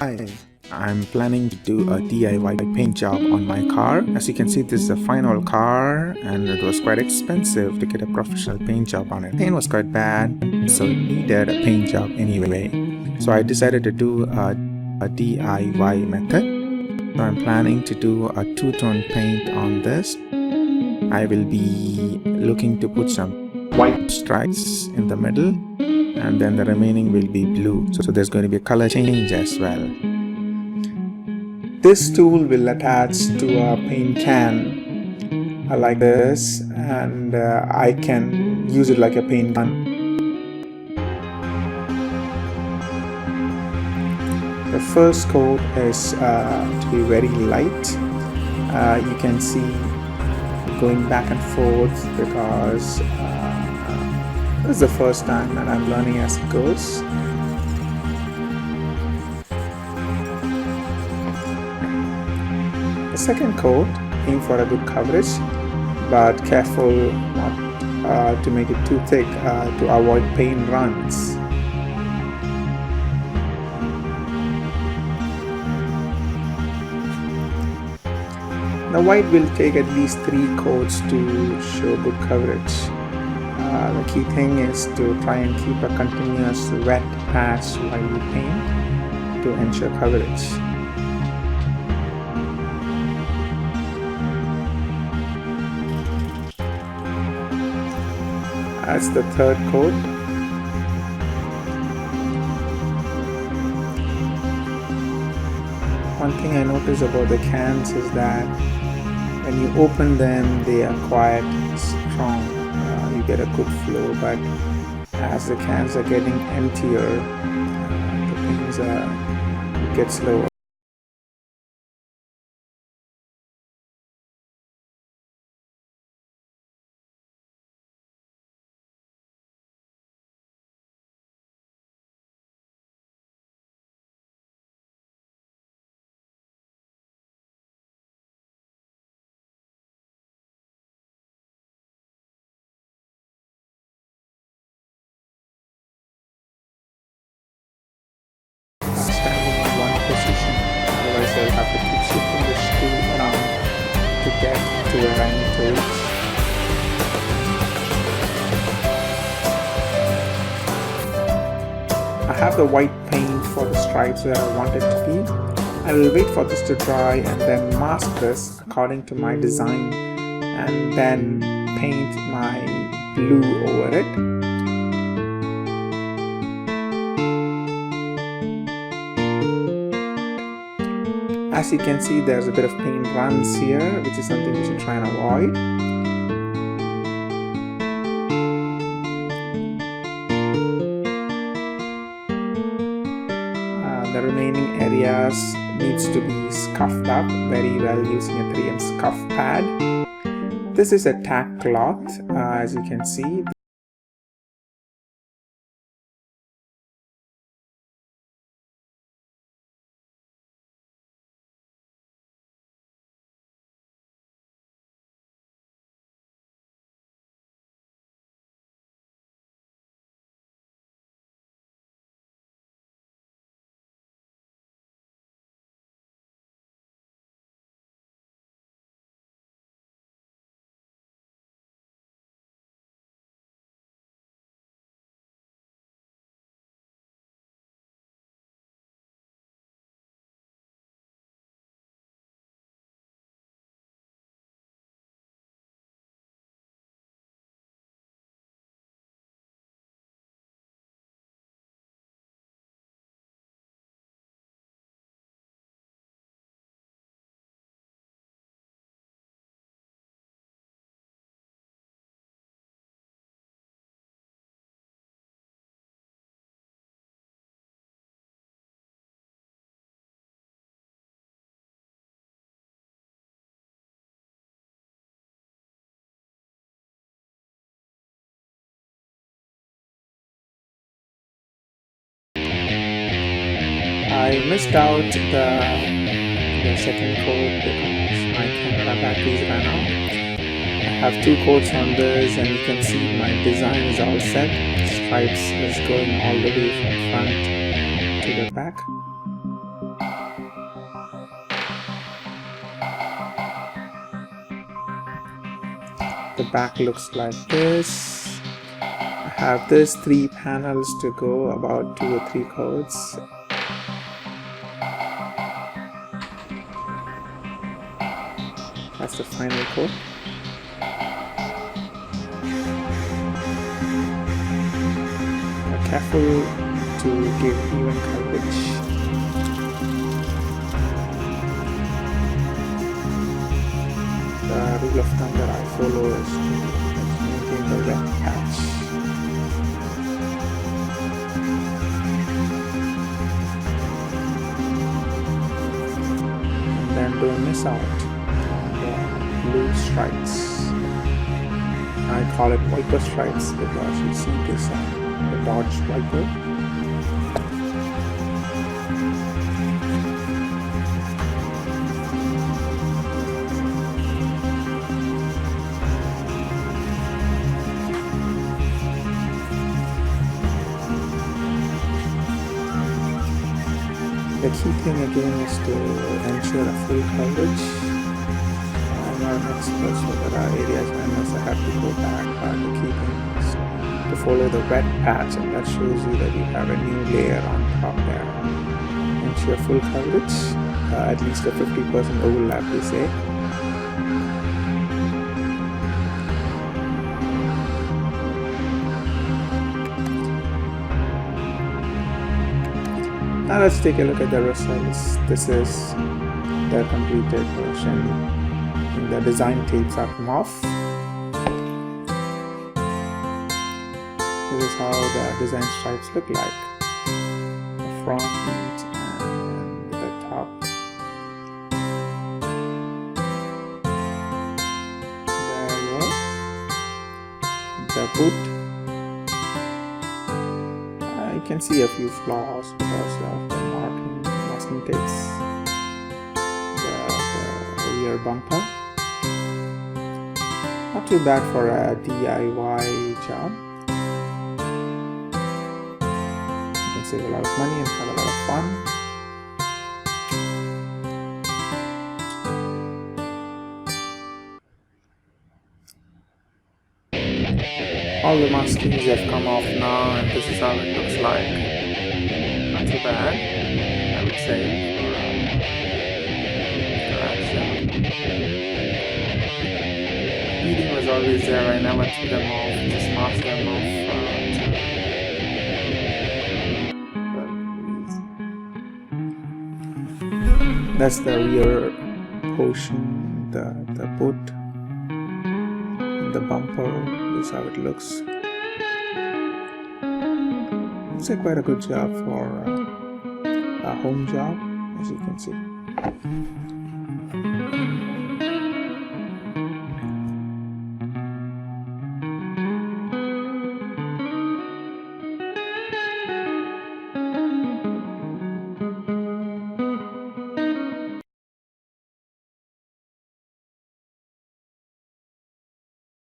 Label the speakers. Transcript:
Speaker 1: Hi, I'm planning to do a DIY paint job on my car. As you can see, this is a fine old car and it was quite expensive to get a professional paint job on it. Paint was quite bad, so it needed a paint job anyway. So I decided to do a DIY method. So I'm planning to do a two-tone paint on this. I will be looking to put some white stripes in the middle, and then the remaining will be blue. So there's going to be a color change as well. This tool will attach to a paint can like this, and I can use it like a paint gun. The first coat is to be very light. You can see going back and forth because this is the first time and I'm learning as it goes. The second coat, aim for a good coverage, but careful not to make it too thick to avoid paint runs. The white will take at least 3 coats to show good coverage. The key thing is to try and keep a continuous wet patch while you paint to ensure coverage. That's the third coat. One thing I noticed about the cans is that when you open them, they are quite strong. You get a good flow, but as the cans are getting emptier, the things get slower. Standing in one position, otherwise I'll have to keep shifting the stool around to get to where I need to reach. I have the white paint for the stripes where I want it to be. I will wait for this to dry and then mask this according to my design and then paint my blue over it. As you can see, there's a bit of paint runs here, which is something we should try and avoid. The remaining areas needs to be scuffed up very well using a 3M scuff pad. This is a tack cloth, as you can see. I missed out the second coat because my camera batteries ran out. I have 2 coats on this and you can see my design is all set. Stripes is going all the way from front to the back. back looks like this. I have this 3 panels to go, about 2 or 3 coats. That's the final coat. Be careful to give even coverage. The rule of thumb that I follow is to maintain the wet patch. And then don't miss out on the blue stripes. I call it wiper stripes because you see this the Dodge Viper. The key thing again is to ensure a full coverage. I'm not an expert, so there are areas unless I have to go back. The key thing is to follow the wet patch, and that shows you that you have a new layer on top there. Ensure full coverage, at least a 50% overlap, we say. Now let's take a look at the results. This is the completed version. The design tapes are come off. This is how the design stripes look like. The front and the top. There you go. The boot. You can see a few flaws because of the masking tapes. The rear bumper. Not too bad for a DIY job. You can save a lot of money and have a lot of fun. All the maskings have come off now, and this is how it looks like. Not too bad, I would say. Beading was always there. I never took them off, just masked them off. That's the rear portion, the boot. The bumper is how it looks. It's quite a good job for a home job, as you can see.